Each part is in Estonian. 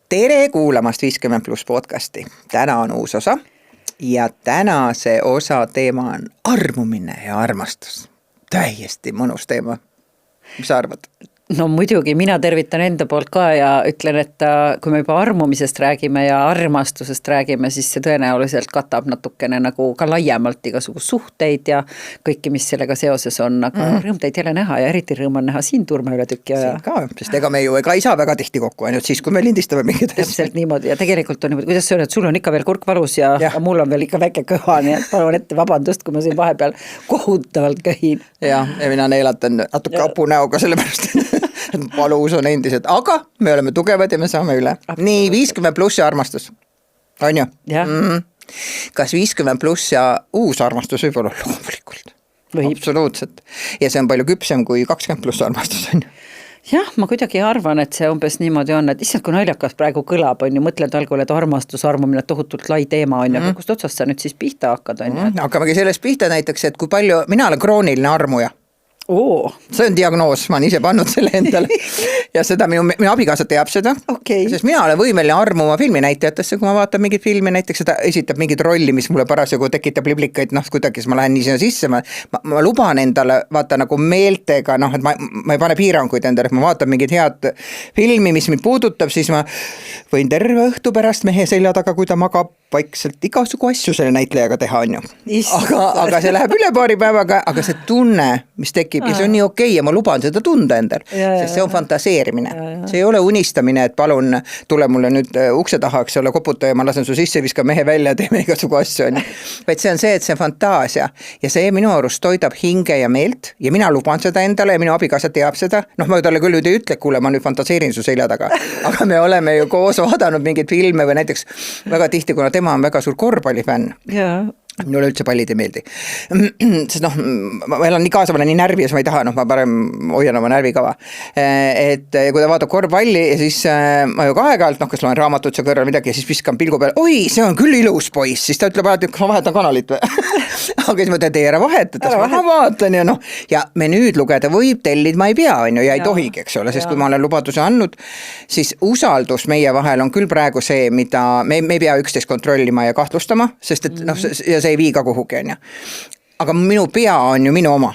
Tere kuulamast 50+ podcasti. Täna on uus osa ja tänase osa teema on armumine ja armastus. Täiesti mõnus teema. Mis sa arvad? No muidugi, mina tervitan enda poolt ka ja ütlen, et kui me juba armumisest räägime ja armastusest räägime, siis see tõenäoliselt katab natukene nagu ka laiemalt igasugu suhteid ja kõiki, mis sellega seoses on, aga rõõm teid jälle näha ja eriti rõõm on näha siin Turme üle tükki aja. Siin ka, sest ega me ju ei saa väga tihti kokku, ainult siis, kui me lindistame mingid asjad. Täpselt niimoodi ja tegelikult on niimoodi, kuidas see on, et sul on ikka veel kurk valus ja mul on veel ikka väike kõha, nii et palun ette vabandust, kui ma siin vahepeal kohutavalt köhin. Ja mina neelatan natuke apu näoga sellepärast valus on endiselt, aga me oleme tugevad ja me saame üle. Nii 50+ ja armastus. On ju? Kas 50+ ja uus armastus võib olla loomulikult? Absoluutselt. Ja see on palju küpsem kui 20+ armastus on ju. Jah, ma kuidagi arvan, et see umbes niimoodi on, et issand, kui naljakas praegu kõlab, on ju, mõtled algul, et armastus, armumine tohutult lai teema on ju, aga kust otsast sa nüüd siis pihta hakkad on ju? Hakkamegi sellest pihta näiteks, et kui palju, mina olen krooniline armuja. See on diagnoos, ma olen ise pannud selle endale ja seda minu abikaasa teab seda, sest mina olen võimeline armuma filminäitajatesse, kui ma vaatan mingit filmi, näiteks seda esitab mingit rolli, mis mulle parasjagu tekitab liblikaid, kuidagi ma lähen nii sinna sisse, ma luban endale vaata nagu meeltega, et ma ei pane piiranguid endale, et ma vaatan mingit head filmi, mis mind puudutab, siis ma võin terve õhtu pärast mehe selja taga, kui ta magab vaikselt igasugu asju selle näitlejaga teha on ju. Aga see läheb üle paari päevaga, aga see tunne, mis tekib ja see on nii okei ja ma luban seda tunda endal, sest see on fantaseerimine. See ei ole unistamine, et palun tule mulle nüüd ukse taha, eks ole, koputa ja ma lasen su sisse, viska mehe välja, teeme igasugu asju on ju. Vaid see on see, et see fantaasia ja see minu arust toidab hinge ja meelt ja mina luban seda endale ja minu abikaasa teab seda. Ma talle küll nüüd ei ütle, kuule, ma nüüd fantaseerin su selja taga, aga me oleme ju koos vaadanud mingeid filme või näiteks väga tihti, kuna tema on väga suur korvpallifänn. Minule üldse pallid ei meeldi. Sest ma elan nii kaasa, ma olen nii närvis, ma ei taha, ma parem hoian oma närvikava. Et kui ta vaatab korvpalli ja siis ma ju ka aeg-ajalt, kas loen raamatut seal kõrval midagi ja siis viskan pilgu peale, oi, see on küll ilus poiss, siis ta ütleb alati, kas ma vahetan kanalit või? Aga siis ma teie ära vahetada, ma vaatan ja menüüd lugeda võib, tellid ma ei pea on ju, ja ei tohigi, eks ole, sest kui ma olen lubaduse andnud, siis usaldus meie vahel on küll praegu see, mida me ei pea üksteist kontrollima ja kahtlustama, sest et ja see ei vii ka kuhugi on ju. Aga minu pea on ju minu oma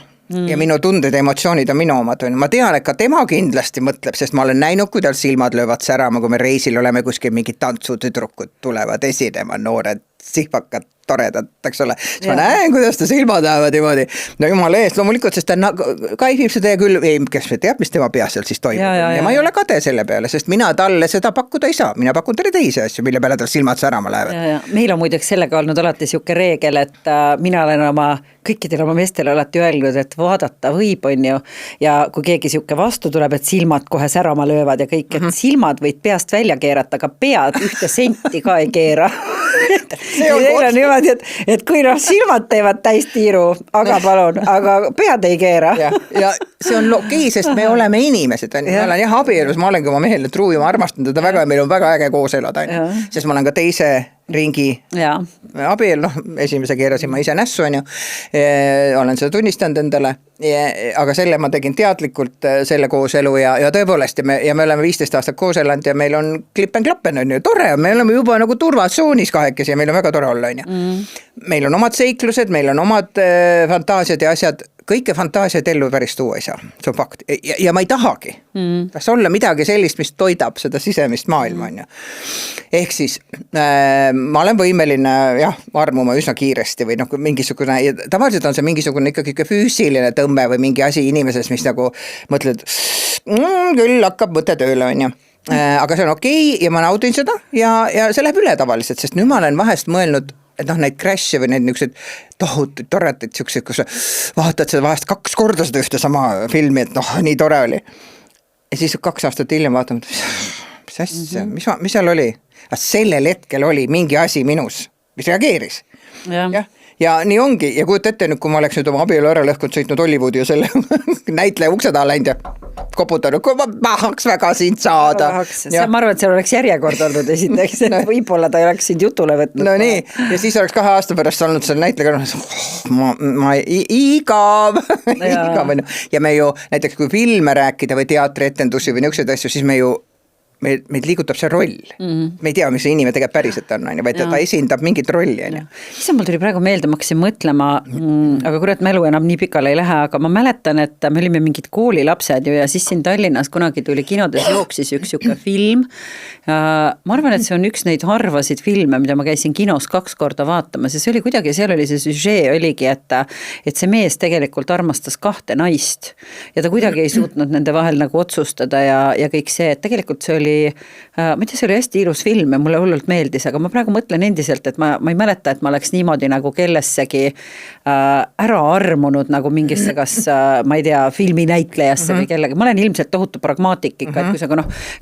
ja minu tunded ja emotsioonid on minu omad. Ma tean, et ka tema kindlasti mõtleb, sest ma olen näinud, kui tal silmad löövad särama, kui me reisil oleme kuskil mingid tantsutüdrukud tulevad esinema, noored, sihvakad, toredad, eks ole. Siis ma näen, kuidas ta silmad lähevad niimoodi. No jumala eest, loomulikult, sest ta kaifib seda ja küll, kes me teab, mis tema peas seal siis toimub. Ja ma ei ole kade selle peale, sest mina talle seda pakkuda ei saa. Mina pakun talle teisi asju, mille peale tal silmad särama lähevad. Meil on muideks sellega olnud alati siuke reegel, et mina olen kõikidele oma meestele alati öelnud, et vaadata võib on ju. Ja kui keegi siuke vastu tuleb, et silmad kohe särama löövad ja kõik, et silmad võid peast välja keerata, aga pead 1 senti ka ei keera. Neil on niimoodi, et kui silmad teevad täistiiru, aga palun, aga pead ei keera. Ja see on okei, sest me oleme inimesed. Ma olen abielus, ma olengi oma mehele truu ja ma armastan teda väga ja meil on väga äge koos elada. Sest ma olen ka teise ringi abiel, esimese keerasin ma ise nässu on ju, olen seda tunnistanud endale, aga selle ma tegin teadlikult selle kooselu ja tõepoolest ja me oleme 15 aastat koos elanud ja meil on klippen-klappen on ju, tore, me oleme juba nagu turvatsoonis kahekesi ja meil on väga tore olla on ju. Meil on omad seiklused, meil on omad fantaasiad ja asjad, kõike fantaasiaid ellu päris tuua ei saa, see on fakt ja ma ei tahagi kas olla midagi sellist, mis toidab seda sisemist maailma on ju. Ehk siis ma olen võimeline armuma üsna kiiresti või mingisugune, ja tavaliselt on see mingisugune ikkagi füüsiline tõmbe või mingi asi inimeses, mis nagu mõtled, küll hakkab mõte tööle on ju. Aga see on okei ja ma naudin seda ja see läheb üle tavaliselt, sest nüüd ma olen vahest mõelnud, et neid crash'e või neid niisugused tohutud toredaid siuksed, kus vaatad seda vahest 2 korda seda ühte sama filmi, et nii tore oli. Ja siis 2 aastat hiljem vaatame, mis asja, mis seal oli? Sellel hetkel oli mingi asi minus, mis reageeris. Ja nii ongi, ja kujuta ette nüüd, kui ma oleks nüüd oma abielu ära lõhkunud sõitnud Hollywoodi ja selle näitleja ukse taha läinud ja koputanud, kui ma tahaks väga sind saada. Ma arvan, et seal oleks järjekord olnud esiteks, et võib-olla ta ei oleks sind jutule võtnud. No nii, ja siis oleks 2 aasta pärast olnud seal näitleja, ma igav. Ja me ju, näiteks kui filme rääkida või teatrietendusi või niisuguseid asju, siis me meid liigutab see roll. Me ei tea, mis see inimene tegelikult päriselt on, vaid ta esindab mingit rolli. Issa mul tuli praegu meelde, ma hakkasin mõtlema, aga kurat mälu enam nii pikale ei lähe, aga ma mäletan, et me olime mingid koolilapsed ju ja siis siin Tallinnas kunagi tuli kinodes jooksis üks siuke film. Ma arvan, et see on üks neid harvasid filme, mida ma käisin kinos 2 korda vaatamas ja see oli kuidagi, seal oli see süžee oligi, et see mees tegelikult armastas 2 naist ja ta kuidagi ei suutnud nende vahel nagu otsustada ja kõik see, et tegelikult see oli ma ei tea, see oli hästi ilus film ja mulle hullult meeldis, aga ma praegu mõtlen endiselt, et ma ei mäleta, et ma oleks niimoodi nagu kellessegi ära armunud nagu mingisse kas, ma ei tea, filminäitlejasse või kellegi. Ma olen ilmselt tohutu pragmaatik ikka, et kui sa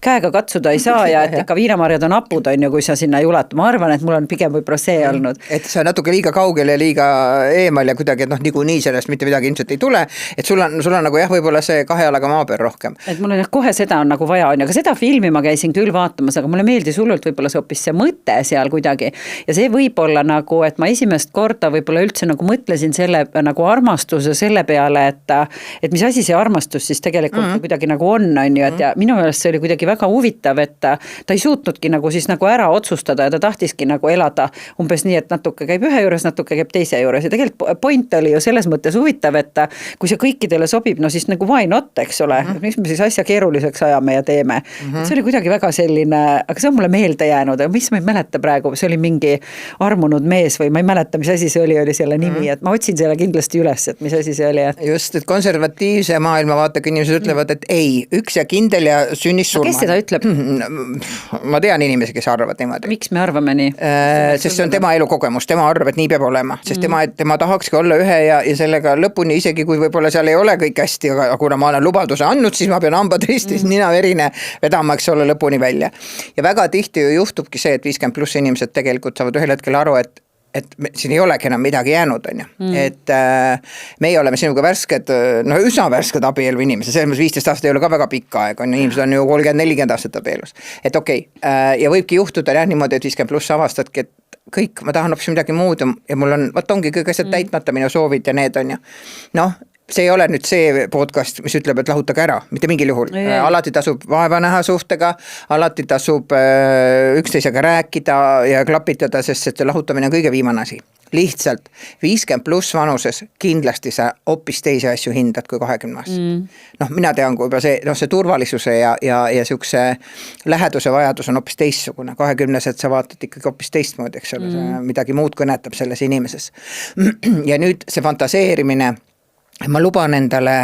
käega katsuda ei saa ja et ikka viinamarjad on apud, on ju, kui sa sinna ei ulatu. Ma arvan, et mul on pigem võib-olla see olnud. Et sa natuke liiga kaugel ja liiga eemal ja kuidagi, et niikuinii sellest mitte midagi ilmselt ei tule, et sul on nagu jah, võib-olla see 2 jalaga maa peal rohkem. Et mul on kohe seda on nagu vaja, on, aga seda filmi ma käisin küll vaatamas, aga mulle meeldis hullult võib-olla see hoopis see mõte seal kuidagi ja see võib-olla nagu, et ma esimest korda võib-olla üldse nagu mõtlesin selle nagu armastuse selle peale, et mis asi see armastus siis tegelikult kuidagi nagu on ju, et ja minu meelest see oli kuidagi väga huvitav, et ta ei suutnudki nagu siis nagu ära otsustada ja ta tahtiski nagu elada umbes nii, et natuke käib ühe juures, natuke käib teise juures ja tegelikult point oli ju selles mõttes huvitav, et kui see kõikidele sobib, no siis nagu why not, eks ole, miks me siis asja keeruliseks ajame ja teeme. See oli kuidagi väga selline, aga see on mulle meelde jäänud, aga mis ma ei mäleta praegu, see oli mingi armunud mees või ma ei mäleta, mis asi see oli selle nimi, et ma otsin selle kindlasti üles, et mis asi see oli. Just, et konservatiivse maailmavaatega inimesed ütlevad, et ei, üks ja kindel ja sünnis surma. Kes seda ütleb? Ma tean inimesi, kes arvavad niimoodi. Miks me arvame nii? Sest see on tema elukogemus, tema arvab, et nii peab olema, sest tema tahakski olla ühe ja sellega lõpuni, isegi kui võib-olla seal ei ole kõik hästi, aga kuna ma olen lubaduse andnud, siis ma pean hambad ristis nina verine vedama, eks ole, lõpuni välja. Ja väga tihti ju juhtubki see, et 50+ inimesed tegelikult saavad ühel hetkel aru, et siin ei olegi enam midagi jäänud, on ju. Et meie oleme sinuga värsked, üsna värsked abielu inimesed, selles mõttes 15 aastat ei ole ka väga pikka aeg, on ju, inimesed on ju 30-40 aastat abielus. Et okei, ja võibki juhtuda niimoodi, et 50+ avastadki, et kõik, ma tahan hoopis midagi muud ja mul on, ongi kõik asjad täitmata minu soovid ja need on ju. See ei ole nüüd see podcast, mis ütleb, et lahutage ära, mitte mingil juhul. Alati tasub vaeva näha suhtega, alati tasub üksteisega rääkida ja klapitada, sest see lahutamine on kõige viimane asi. Lihtsalt 50+ vanuses kindlasti sa hoopis teisi asju hindad kui 20. Mina tean, kui juba see turvalisuse ja siukse läheduse vajadus on hoopis teistsugune. 20-sed sa vaatad ikkagi hoopis teistmoodi, eks ole, midagi muud kõnetab selles inimeses. Ja nüüd see fantaseerimine, ma luban endale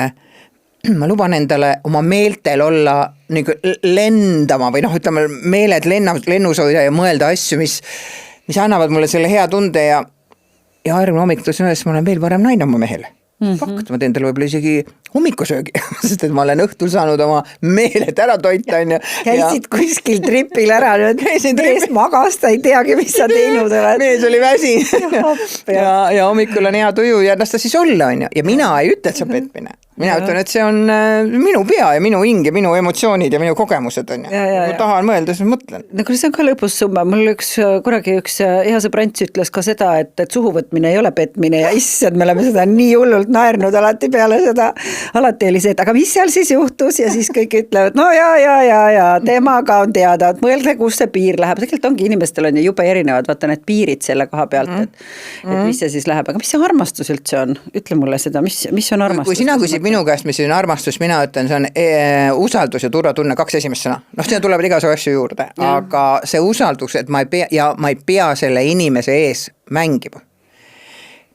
oma meeltel olla nagu lendama või ütleme meeled lennus hoida ja mõelda asju, mis annavad mulle selle hea tunde ja järgmine hommik tõesti, ma olen veel parem naine oma mehele. Fakt, ma teen talle võib-olla isegi hommikusöögi, sest et ma olen õhtul saanud oma meeled ära toita. Käisid kuskil tripil ära, mees magas, ta ei teagi, mis sa teinud oled. Mees oli väsi ja hommikul on hea tuju ja las ta siis olla, on ju. Ja mina ei ütle, et see on petmine. Mina ütlen, et see on minu pea ja minu hing ja minu emotsioonid ja minu kogemused on ju. Kui tahan mõelda, siis mõtlen. No kui see on ka lõpus summa, mul kunagi üks hea sõbrants ütles ka seda, et suhuvõtmine ei ole petmine ja issand, me oleme seda nii hullult naernud alati peale seda. Alati oli see, et aga mis seal siis juhtus ja siis kõik ütlevad, no ja, temaga on teada, et mõelge, kus see piir läheb. Tegelikult ongi inimestel on ju jube erinevad, vaata need piirid selle koha pealt, et mis see siis läheb. Aga mis see armastus üldse on? Ütle mulle seda, mis on armastus? Kui sina küsid minu käest, mis on armastus, mina ütlen, see on usaldus ja turvatunne, 2 esimest sõna. Sinna tulevad igasugu asju juurde, aga see usaldus, et ma ei pea selle inimese ees mängima.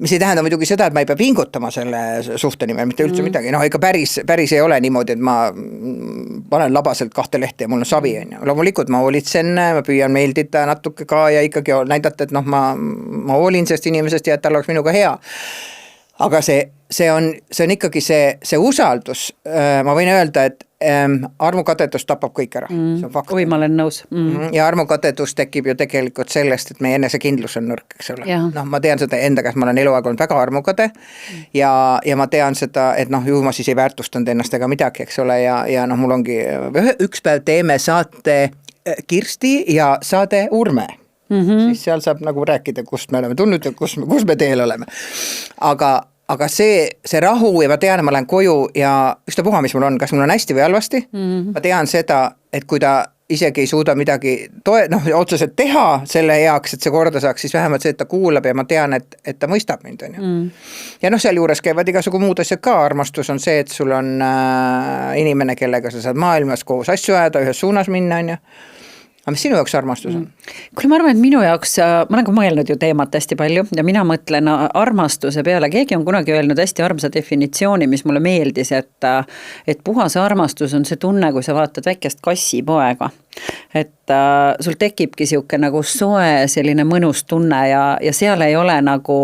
Mis ei tähenda muidugi seda, et ma ei pea pingutama selle suhte nimel, mitte üldse midagi. Ikka päris ei ole niimoodi, et ma panen labaselt 2 lehte ja mul on savi. Loomulikult ma hoolitsen, ma püüan meeldida natuke ka ja ikkagi näidata, et ma hoolin sellest inimesest ja et tal oleks minuga hea. Aga see on ikkagi see usaldus, ma võin öelda, et armukadedus tapab kõik ära, see on fakt. Oi, ma olen nõus. Ja armukadedus tekib ju tegelikult sellest, et meie enesekindlus on nõrk, eks ole. Ma tean seda enda käest, ma olen eluaeg olnud väga armukade ja ma tean seda, et ju ma siis ei väärtustanud ennast ega midagi, eks ole, ja mul ongi üks päev teeme saate Kirsti ja saade Urme. Siis seal saab nagu rääkida, kust me oleme tulnud ja kus me teel oleme. Aga see rahu ja ma tean, ma lähen koju ja ükspuha, mis mul on, kas mul on hästi või halvasti, ma tean seda, et kui ta isegi ei suuda midagi otseselt teha selle heaks, et see korda saaks, siis vähemalt see, et ta kuulab ja ma tean, et ta mõistab mind, on ju. Ja sealjuures käivad igasugu muud asjad ka, armastus on see, et sul on inimene, kellega sa saad maailmas koos asju ajada, ühes suunas minna, on ju. Aga mis sinu jaoks armastus on? Kuule, ma arvan, et minu jaoks, ma olen ka mõelnud ju teemat hästi palju ja mina mõtlen armastuse peale, keegi on kunagi öelnud hästi armsa definitsiooni, mis mulle meeldis, et puhas armastus on see tunne, kui sa vaatad väikest kassipoega. Et sul tekibki siuke nagu soe selline mõnus tunne ja seal ei ole nagu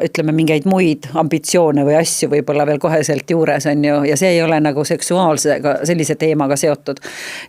ütleme mingeid muid ambitsioone või asju võib-olla veel koheselt juures on ju, ja see ei ole nagu seksuaalsega sellise teemaga seotud.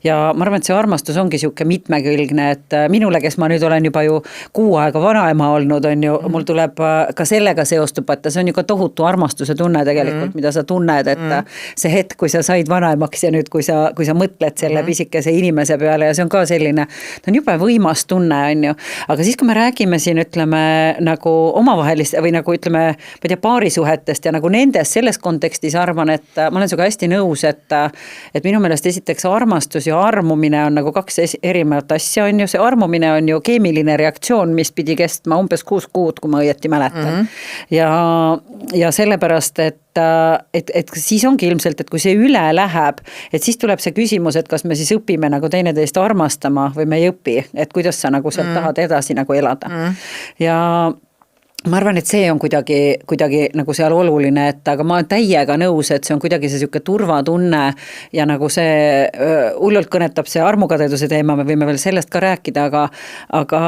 Ja ma arvan, et see armastus ongi siuke mitmekülgne, et minule, kes ma nüüd olen juba ju 6 aega vanaema olnud, on ju, mul tuleb ka sellega seostub, et see on ju ka tohutu armastuse tunne tegelikult, mida sa tunned, et see hetk, kui sa said vanaemaks ja nüüd, kui sa mõtled selle pisikese inimese peale ja see on ka selline, ta on jube võimas tunne, on ju, aga siis, kui me räägime siin, ütleme, nagu omavahelist või nagu ütleme, ma ei tea, paarisuhetest ja nagu nendest selles kontekstis arvan, et ma olen sinuga hästi nõus, et minu meelest esiteks armastus ja armumine on nagu 2 erinevat asja, on ju, see armumine on ju keemiline reaktsioon, mis pidi kestma umbes 6 kuud, kui ma õieti mäletan. Ja sellepärast, et siis ongi ilmselt, et kui see üle läheb, et siis tuleb see küsimus, et kas me siis õpime nagu teineteist armastama või me ei õpi, et kuidas sa nagu sealt tahad edasi nagu elada. Ja ma arvan, et see on kuidagi nagu seal oluline, et aga ma olen täiega nõus, et see on kuidagi see siuke turvatunne ja nagu see hullult kõnetab see armukadeduse teema, me võime veel sellest ka rääkida, aga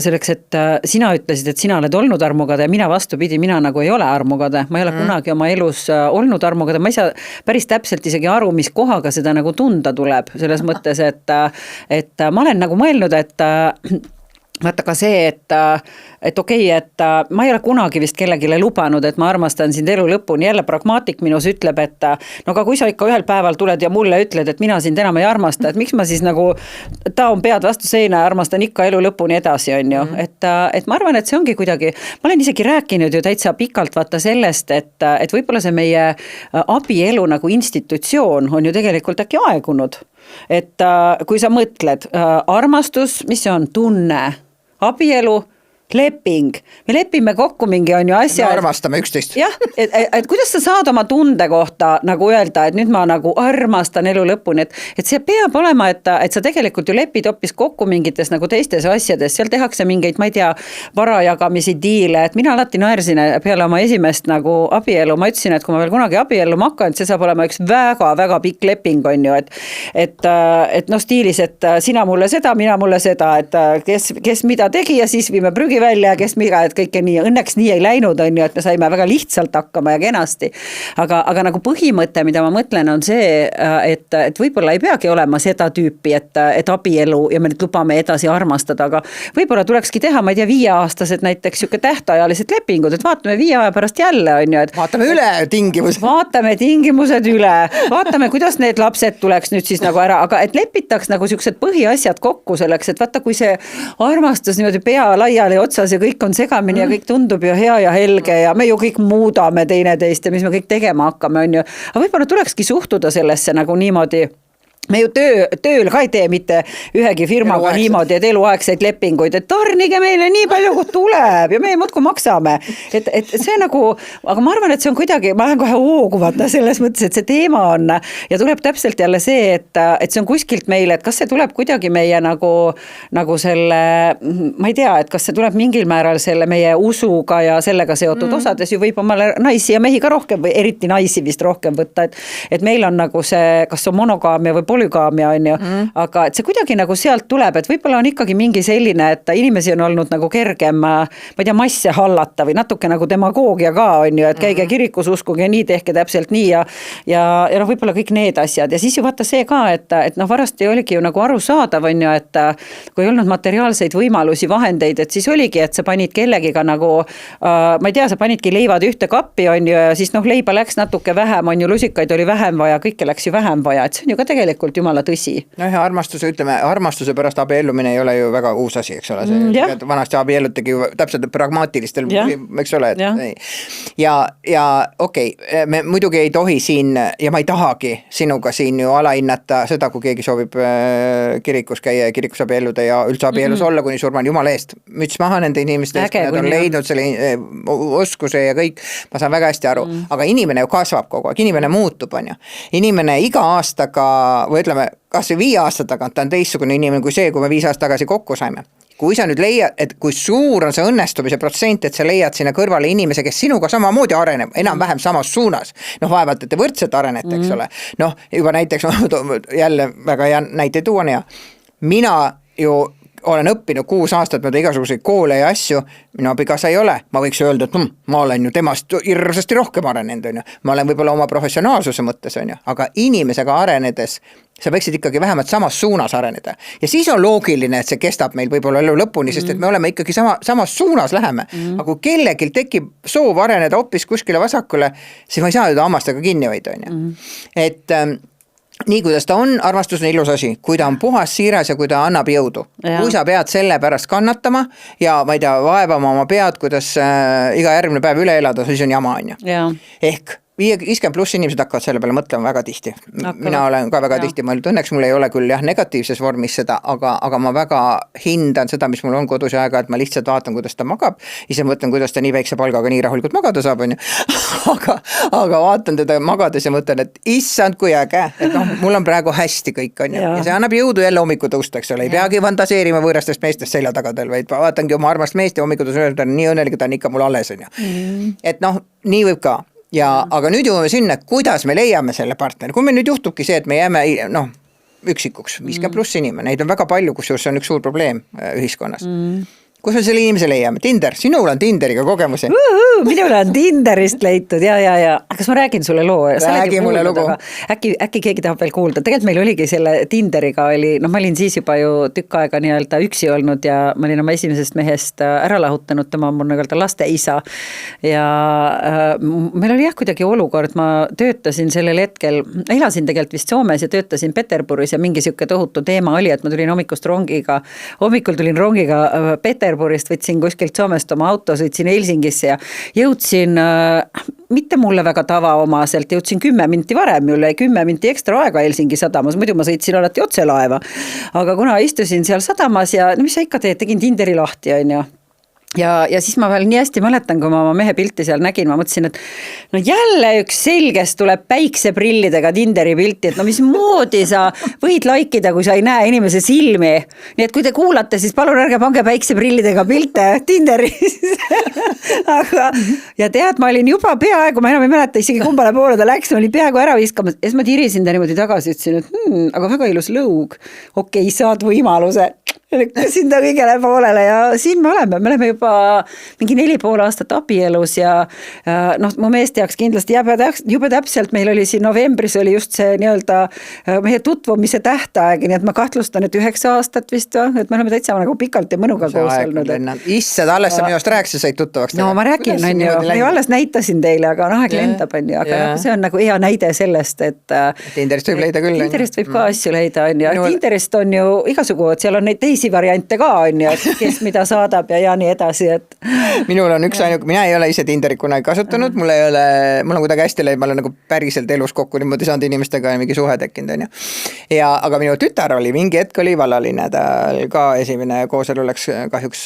selleks, et sina ütlesid, et sina oled olnud armukade ja mina vastupidi, mina nagu ei ole armukade, ma ei ole kunagi oma elus olnud armukade, ma ei saa päris täpselt isegi aru, mis kohaga seda nagu tunda tuleb, selles mõttes, et ma olen nagu mõelnud, et vaata ka see, et okei, et ma ei ole kunagi vist kellegile lubanud, et ma armastan sind elu lõpuni, jälle pragmaatik minus ütleb, et no aga kui sa ikka ühel päeval tuled ja mulle ütled, et mina sind enam ei armasta, et miks ma siis nagu taon pead vastu seina ja armastan ikka elu lõpuni edasi, on ju, et ma arvan, et see ongi kuidagi, ma olen isegi rääkinud ju täitsa pikalt vaata sellest, et võib-olla see meie abielu nagu institutsioon on ju tegelikult äkki aegunud, et kui sa mõtled, armastus, mis see on, tunne, abielu, leping, me lepime kokku mingi on ju asja. Me armastame üksteist. Jah, et kuidas sa saad oma tunde kohta nagu öelda, et nüüd ma nagu armastan elu lõpuni, et see peab olema, et sa tegelikult ju lepid hoopis kokku mingites nagu teistes asjades, seal tehakse mingeid, ma ei tea, varajagamisi diile, et mina alati naersin peale oma esimest nagu abielu, ma ütlesin, et kui ma veel kunagi abielluma hakkan, see saab olema üks väga-väga pikk leping on ju, et noh stiilis, et sina mulle seda, mina mulle seda, et kes mida tegi ja siis viime prügi välja, kes miga, et kõike nii, õnneks nii ei läinud, on ju, et me saime väga lihtsalt hakkama ja kenasti. Aga nagu põhimõte, mida ma mõtlen, on see, et võib-olla ei peagi olema seda tüüpi, et abielu ja me nüüd lubame edasi armastada, aga võib-olla tulekski teha, ma ei tea, 5-aastased näiteks siuke tähtajalised lepingud, et vaatame 5 aja pärast jälle, on ju, et vaatame üle tingimused. Vaatame tingimused üle, vaatame, kuidas need lapsed tuleks nüüd siis nagu ära, aga et lepitaks nagu siuksed põhiasjad kokku selleks, et vaata, kui see armastus niimoodi pea laiali otsas ja kõik on segamini ja kõik tundub ju hea ja helge ja me ju kõik muudame teineteist ja mis me kõik tegema hakkame, on ju. Aga võib-olla tulekski suhtuda sellesse nagu niimoodi. Me ju tööl ka ei tee mitte ühegi firmaga niimoodi, et eluaegseid lepinguid, et tarnige meile nii palju, kui tuleb ja me muudkui maksame. Et see nagu, aga ma arvan, et see on kuidagi, ma lähen kohe hoogu vaata selles mõttes, et see teema on ja tuleb täpselt jälle see, et see on kuskilt meile, et kas see tuleb kuidagi meie nagu selle, ma ei tea, et kas see tuleb mingil määral selle meie usuga ja sellega seotud osades ju võib omale naisi ja mehi ka rohkem või eriti naisi vist rohkem võtta, et meil on nagu see, kas on monogaamia või polügaamia on ju, aga et see kuidagi nagu sealt tuleb, et võib-olla on ikkagi mingi selline, et inimesi on olnud nagu kergem, ma ei tea, masse hallata või natuke nagu demagoogia ka on ju, et käige kirikus, uskuge nii, tehke täpselt nii ja noh, võib-olla kõik need asjad ja siis ju vaata see ka, et noh, varasti oligi ju nagu arusaadav on ju, et kui ei olnud materiaalseid võimalusi, vahendeid, et siis oligi, et sa panid kellegiga nagu, ma ei tea, sa panidki leivad ühte kappi on ju ja siis noh, leiba läks natuke vähem on ju, lusikaid oli vähem vaja, kõike läks ju vähem vaja, et see on ju ka tegelikult tegelikult jumala tõsi. No ja armastuse pärast abiellumine ei ole ju väga uus asi, eks ole, vanasti abiellutegi ju täpselt pragmaatilistel, eks ole, ja okei, me muidugi ei tohi siin ja ma ei tahagi sinuga siin ju alahinnata seda, kui keegi soovib kirikus käia ja kirikus abielluda ja üldse abiellus olla kuni surmani, jumala eest, müts maha nende inimeste eest, nad on leidnud selle oskuse ja kõik, ma saan väga hästi aru, aga inimene ju kasvab kogu aeg, inimene muutub, on ju. Inimene iga aastaga, või ütleme, kas 5 aasta tagant ta on teistsugune inimene kui see, kui me 5 aastat tagasi kokku saime. Kui sa nüüd leiad, et kui suur on see õnnestumise protsent, et sa leiad sinna kõrvale inimese, kes sinuga samamoodi areneb, enam-vähem samas suunas, noh vaevalt, et te võrdselt arenete, eks ole, noh juba näiteks, jälle väga hea näite tuua, mina ju olen õppinud 6 aastat mööda igasuguseid koole ja asju, minu abikaasa ei ole, ma võiks öelda, et ma olen ju temast hirmsasti rohkem arenenud, on ju. Ma olen võib-olla oma professionaalsuse mõttes, on ju, aga inimesega arenedes sa võiksid ikkagi vähemalt samas suunas areneda. Ja siis on loogiline, et see kestab meil võib-olla elu lõpuni, sest et me oleme ikkagi samas suunas läheme. Aga kui kellelgi tekib soov areneda hoopis kuskile vasakule, siis ma ei saa ju ta hammastega kinni hoida, on ju. Et nii kuidas ta on, armastus on ilus asi, kui ta on puhas, siiras ja kui ta annab jõudu. Kui sa pead selle pärast kannatama ja ma ei tea, vaevama oma pead, kuidas iga järgmine päev üle elada, siis on jama, on ju. Ehk 50+ inimesed hakkavad selle peale mõtlema väga tihti. Mina olen ka väga tihti mõelnud, õnneks mul ei ole küll negatiivses vormis seda, aga ma väga hindan seda, mis mul on kodus aega, et ma lihtsalt vaatan, kuidas ta magab, ise mõtlen, kuidas ta nii väikse palgaga nii rahulikult magada saab, on ju. aga vaatan teda magades ja mõtlen, et issand, kui äge, et noh, mul on praegu hästi kõik, on ju. Ja see annab jõudu jälle hommiku tõusta, eks ole, ei peagi fantaseerima võõrastest meestest selja tagadel, vaid vaatangi oma armast meest ja hommiku tõusta, nii õnnelik, ta on ikka mul alles, on ju. Et noh, nii võib ka. Aga nüüd jõuame sinna, kuidas me leiame selle partneri. Kui meil nüüd juhtubki see, et me jääme üksikuks, 50+ inimene, neid on väga palju, kusjuures see on üks suur probleem ühiskonnas. Kus me selle inimese leiame? Tinder, sinul on Tinderiga kogemusi. Minul on Tinderist leitud, ja. Kas ma räägin sulle loo? Räägi mulle lugu. Äkki keegi tahab veel kuulda. Tegelikult meil oligi selle Tinderiga ma olin siis juba ju tükk aega nii-öelda üksi olnud ja ma olin oma esimesest mehest ära lahutanud, tema on mul nii-öelda laste isa. Ja meil oli kuidagi olukord, ma töötasin sellel hetkel, elasin tegelikult vist Soomes ja töötasin Peterburis ja mingi siuke tohutu teema oli, et ma tulin hommikul tulin rongiga Peterburist, võtsin kuskilt Soomest oma auto, sõitsin Helsingisse ja jõudsin mitte mulle väga tavaomaselt, jõudsin 10 minti varem, mul jäi 10 minti ekstra aega Helsingi sadamas, muidu ma sõitsin alati otse laeva. Aga kuna istusin seal sadamas ja mis sa ikka teed, tegin Tinderi lahti, on ju. Ja siis ma veel nii hästi mäletan, kui ma oma mehe pilti seal nägin, ma mõtlesin, et no jälle üks selgest tuleb päikseprillidega Tinderi pilti, et no mismoodi sa võid laikida, kui sa ei näe inimese silmi. Nii et kui te kuulate, siis palun ärge pange päikseprillidega pilte Tinderis. Ja tead, ma olin juba peaaegu, ma enam ei mäleta isegi kumbale poole ta läks, ma olin peaaegu ära viskamas, ja siis ma tirisin ta niimoodi tagasi, ütlesin, et aga väga ilus lõug. Okei, saad võimaluse. Lükkasin ta kõigele poolele ja siin me oleme juba mingi 4,5 aastat abielus ja mu meest jaoks kindlasti jube täpselt, meil oli siin novembris oli just see nii-öelda meie tutvumise tähtaeg, nii et ma kahtlustan, et 9 aastat vist, et me oleme täitsa nagu pikalt ja mõnuga koos olnud. Issad, alles sa minu arust said tuttavaks. No ma räägin, on ju, ma ju alles näitasin teile, aga aeg lendab, on ju, aga see on nagu hea näide sellest, et Tinderist võib leida küll. Tinderist võib ka asju leida, on ju, Tinderist on ju igasugu, et seal on neid teisi variante ka, on ju, et kes mida saadab ja nii edasi, et minul on üks ainuke, mina ei ole ise Tinderit kunagi kasutanud, mul on kuidagi hästi leid, ma olen nagu päriselt elus kokku niimoodi saanud inimestega ja mingi suhe tekkinud, on ju. Aga minu tütar oli, mingi hetk oli vallaline, tal ka esimene kooselu läks kahjuks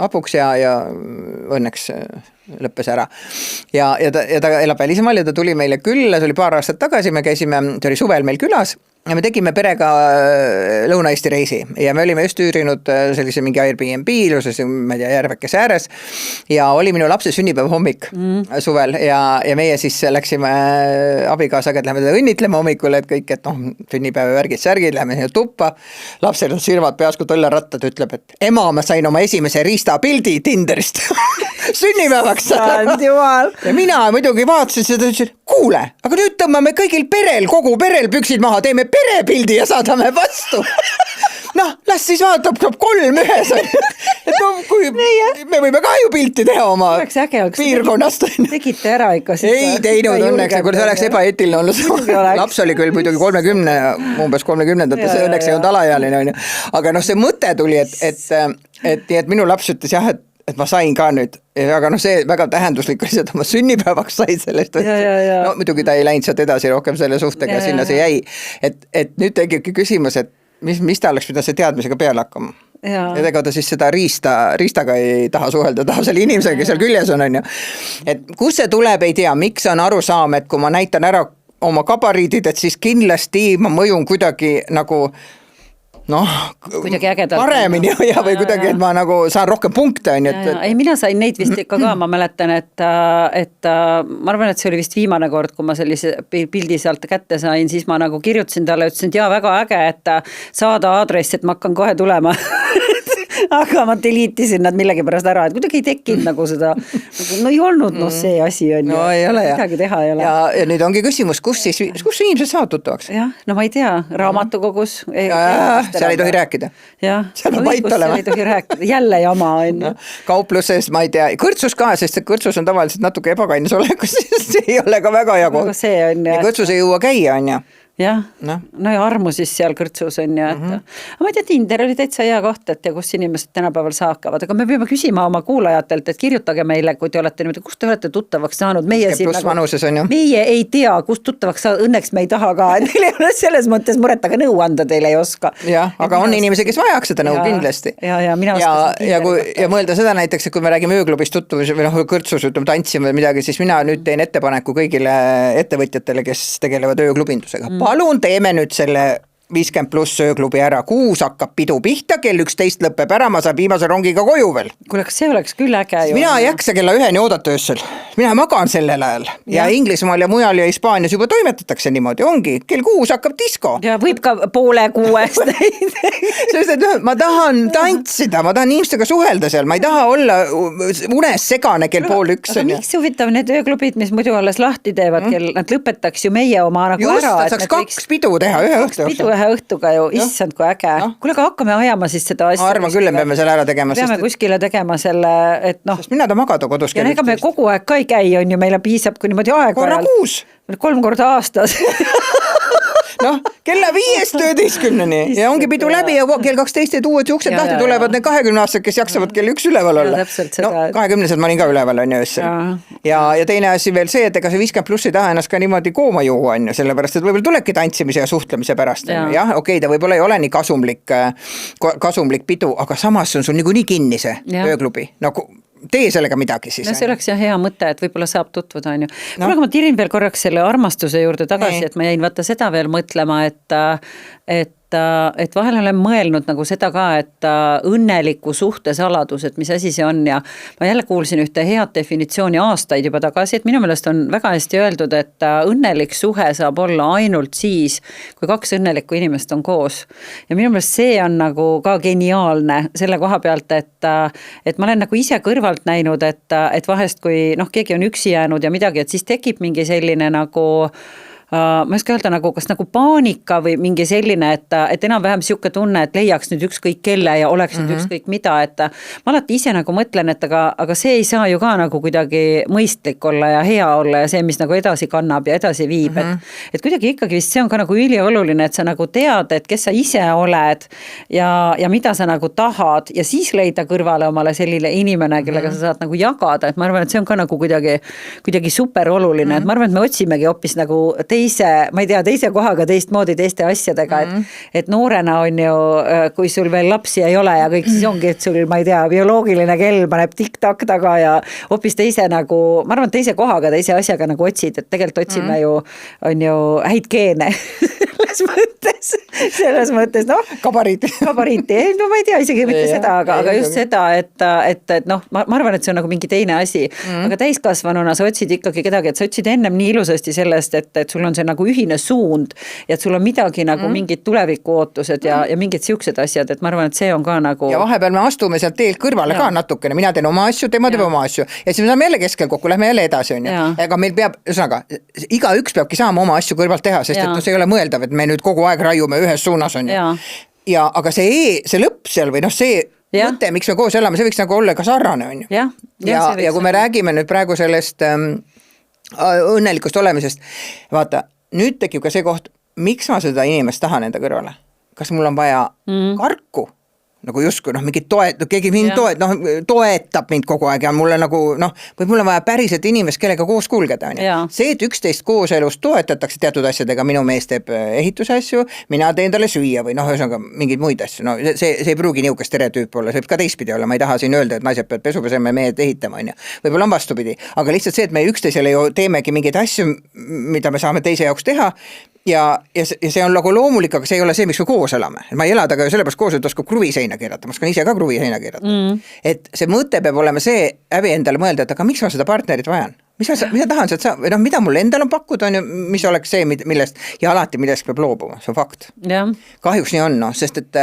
apuks ja õnneks lõppes ära. Ja ta elab välismaal ja ta tuli meile külla, see oli paar aastat tagasi, me käisime, see oli suvel meil külas, ja me tegime perega Lõuna-Eesti reisi ja me olime just üürinud sellise mingi Airbnb ilusas, ma ei tea, järvekese ääres ja oli minu lapse sünnipäeva hommik suvel ja meie siis läksime abikaasaga, et lähme teda õnnitlema hommikul, et kõik, et sünnipäeva värgid-särgid, lähme sinna tuppa, lapsel on silmad peas kui tollerattad, ütleb, et ema, ma sain oma esimese riistapildi Tinderist sünnipäevaks. Ja mina muidugi vaatasin seda, ütlesin, kuule, aga nüüd tõmbame kõigil kogu perel püksid maha, teeme perepildi ja saadame vastu. Noh, las siis vaatab 3 ühes. Et no, kui me võime ka ju pilti teha oma piirkonnast. Tegite ära ikka siis? Ei teinud õnneks, kui see oleks ebaeetiline olnud. Laps oli küll muidugi umbes 30-ndates, õnneks ei olnud alaealine. On ju. Aga noh, see mõte tuli, et minu laps ütles jah, et ma sain ka nüüd, aga noh, see väga tähenduslik oli, et ma sünnipäevaks sain sellest. No muidugi ta ei läinud sealt edasi rohkem selle suhtega, sinna see jäi. Et nüüd tegibki küsimus, et mis ta oleks pidanud see teadmisega peale hakkama. Ja ega ta siis seda riistaga ei taha suhelda, taha selle inimesega, kes seal küljes on ju. Et kus see tuleb, ei tea, miks on arusaam, et kui ma näitan ära oma gabariidid, et siis kindlasti ma mõjun kuidagi nagu paremini ja või kuidagi, et ma nagu saan rohkem punkte. Ei, mina sain neid vist ikka ka, ma mäletan, et ma arvan, et see oli vist viimane kord, kui ma sellise pildi sealt kätte sain, siis ma nagu kirjutasin talle, ütlesin, et jaa, väga äge, et saada aadress, et ma hakkan kohe tulema. Aga ma deletisin nad millegi pärast ära, et kuidagi ei tekkinud nagu seda, no ei olnud see asi on no, ei ole, midagi teha ei ole. Ja nüüd ongi küsimus, kus inimesed saavad tuttavaks? Jah, no ma ei tea, raamatukogus. Seal ei tohi rääkida. Seal on vait olema. Seal ei tohi rääkida, jälle jama on. Kaupluses, ma ei tea, kõrtsus ka, sest kõrtsus on tavaliselt natuke ebakainis olekus, see ei ole ka väga hea koht. Ja kõrtsus ei jõua käia, on ju. Jah, no ja armu siis seal kõrtsus on ja aga ma ei tea, Tinder oli täitsa hea koht, et ja kus inimesed tänapäeval saakavad, aga me peame küsima oma kuulajatelt, et kirjutage meile, kui te olete niimoodi, kust te olete tuttavaks saanud, meie siin meie ei tea, kust tuttavaks saanud, õnneks me ei taha ka, neil ei ole selles mõttes muret, aga nõu anda teile ei oska. Jah, aga on inimesi, kes vajaks seda nõu kindlasti. Ja mõelda seda näiteks, et kui me räägime ööklubist tuttuvus või kõrtsus, ütleme tantsima või midagi, siis mina nüüd teen ettepaneku kõigile ettevõtjatele, kes tegelevad ööklubindusega. Palun teeme nüüd selle 50+ ööklubi ära, 6 hakkab pidu pihta, kell 11 lõpeb ära, ma saan viimase rongiga koju veel. Kuule, kas see oleks küll äge ju? Mina ei jaksa kella 1 oodata öössel. Mina magan sellel ajal ja Inglismaal ja mujal ja Hispaanias juba toimetatakse niimoodi, ongi, kell 6 hakkab disko. Ja võib ka 5:30. Sest et ma tahan tantsida, ma tahan inimestega suhelda seal, ma ei taha olla unes segane kell 12:30. Aga miks huvitav need ööklubid, mis muidu alles lahti teevad, nad lõpetaks ju meie oma nagu just, ära. Just, saaks 2 pidu teha ühe õhtu. Ühe õhtuga ju, issand kui äge. Kuule, aga hakkame ajama siis seda asja. Ma arvan küll, me peame selle ära tegema. Peame kuskile tegema selle, et noh. Sest mina ta magada kodus. Ja ega me kogu aeg ka ei käi, on ju, meile piisab kui niimoodi aeg. Korra 6. 3 korda aastas. Noh, kella 5 12-ni ja ongi pidu läbi ja kell 12 uued uksed lahti tulevad need 20-aastased, kes jaksavad kell 1 üleval olla. No 20-sed ma olin ka üleval on ju öössel. Ja teine asi veel see, et ega see 50+ ei taha ennast ka niimoodi kooma juua on ju, sellepärast, et võib-olla tulebki tantsimise ja suhtlemise pärast. Jah, okei, ta võib-olla ei ole nii kasumlik pidu, aga samas on sul niikuinii kinni see ööklubi. Nagu tee sellega midagi siis. No see oleks jah hea mõte, et võib-olla saab tutvuda, on ju. Kuule, aga ma tirin veel korraks selle armastuse juurde tagasi, et ma jäin vaata seda veel mõtlema, et vahel olen mõelnud nagu seda ka, et õnneliku suhte saladus, et mis asi see on ja ma jälle kuulsin ühte head definitsiooni aastaid juba tagasi, et minu meelest on väga hästi öeldud, et õnnelik suhe saab olla ainult siis, kui 2 õnnelikku inimest on koos. Ja minu meelest see on nagu ka geniaalne selle koha pealt, et ma olen nagu ise kõrvalt näinud, et vahest kui keegi on üksi jäänud ja midagi, et siis tekib mingi selline nagu ma ei oska öelda nagu, kas nagu paanika või mingi selline, et enam-vähem siuke tunne, et leiaks nüüd ükskõik kelle ja oleks nüüd ükskõik mida, et ma alati ise nagu mõtlen, et aga see ei saa ju ka nagu kuidagi mõistlik olla ja hea olla ja see, mis nagu edasi kannab ja edasi viib, et kuidagi ikkagi vist see on ka nagu ülioluline, et sa nagu tead, et kes sa ise oled ja mida sa nagu tahad ja siis leida kõrvale omale selline inimene, kellega sa saad nagu jagada, et ma arvan, et see on ka nagu kuidagi super oluline, et ma arvan, et me otsimegi hoopis nagu teise kohaga teistmoodi teiste asjadega, et noorena on ju, kui sul veel lapsi ei ole ja kõik, siis ongi, et sul, ma ei tea, bioloogiline kell paneb tiktak taga ja hoopis teise nagu, ma arvan, teise kohaga, teise asjaga nagu otsid, et tegelikult otsime ju, on ju häid geene selles mõttes, noh. Gabariiti, no ma ei tea isegi mitte seda, aga just seda, et noh, ma arvan, et see on nagu mingi teine asi, aga täiskasvanuna sa otsid ikkagi kedagi, et sa otsid ennem nii ilusasti sellest, et sul sul on see nagu ühine suund ja et sul on midagi nagu mingid tulevikuootused ja mingid siuksed asjad, et ma arvan, et see on ka nagu. Ja vahepeal me astume sealt teelt kõrvale ka natukene, mina teen oma asju, tema teeb oma asju ja siis me saame jälle keskel kokku, lähme jälle edasi, on ju. Aga meil peab, ühesõnaga, igaüks peabki saama oma asju kõrvalt teha, sest et see ei ole mõeldav, et me nüüd kogu aeg raiume ühes suunas, on ju. Ja aga see lõpp seal või see mõte, miks me koos elame, see võiks nagu olla ka sarnane, on ju. Ja kui me räägime nüüd praegu sellest õnnelikust olemisest, vaata, nüüd tekib ka see koht, miks ma seda inimest tahan enda kõrvale? Kas mul on vaja karku? Nagu justkui mingi keegi mind toetab mind kogu aeg ja mulle nagu või mul on vaja päriselt inimest, kellega koos kulgeda, on ju. See, et 11 kooselus toetatakse teatud asjadega, minu mees teeb ehituse asju, mina teen talle süüa või ühesõnaga mingeid muid asju, see ei pruugi niisugune stereotüüp olla, see võib ka teistpidi olla, ma ei taha siin öelda, et naised peavad pesupesema ja mehed ehitama, on ju. Võib-olla on vastupidi, aga lihtsalt see, et me üksteisele ju teemegi mingeid asju, mida me saame teise jaoks teha, ja see on nagu loomulik, aga see ei ole see, miks me koos elame. Ma ei ela taga ju sellepärast koos, et oskab kruviseina keerata, ma oskan ise ka kruviseina keerata. Et see mõte peab olema see, häbi endale mõelda, et aga miks ma seda partnerit vajan? Mida tahan sealt saada, või mida mul endal on pakkuda, on ju, mis oleks see, millest, ja alati millest peab loobuma, see on fakt. Kahjuks nii on, sest et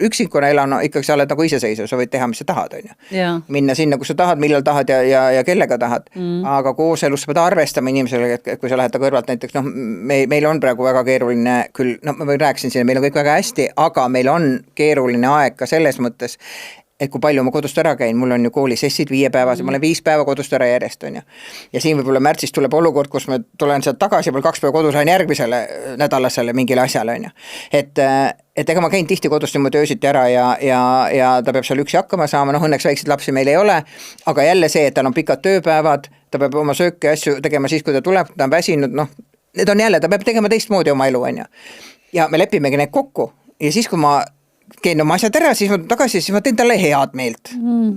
üksikuna elan, ikkagi sa oled nagu iseseisev, sa võid teha, mis sa tahad, on ju. Minna sinna, kus sa tahad, millal tahad ja kellega tahad. Aga koos elus sa pead arvestama inimesele, et kui sa lähed ta kõrvalt näiteks, meil on praegu väga keeruline, küll, ma rääkisin siin, meil on kõik väga hästi, aga meil on keeruline aeg ka selles mõttes, et kui palju ma kodust ära käin, mul on ju koolisessid 5 päevas, ma olen 5 päeva kodust ära järjest, on ju. Ja siin võib-olla märtsis tuleb olukord, kus ma tulen sealt tagasi, mul 2 päeva kodus lähen järgmisele nädalasele mingile asjale, on ju. Et ega ma käin tihti kodust niimoodi öösiti ära ja ta peab seal üksi hakkama saama, õnneks väikseid lapsi meil ei ole, aga jälle see, et tal on pikad tööpäevad, ta peab oma sööki asju tegema siis, kui ta tuleb, ta on väsinud, need on jälle, ta peab tegema teistmoodi oma elu, on ju. Ja me lepimegi need kokku ja siis, kui ma käin oma asjad ära, siis ma tagasi, siis ma teen talle head meelt.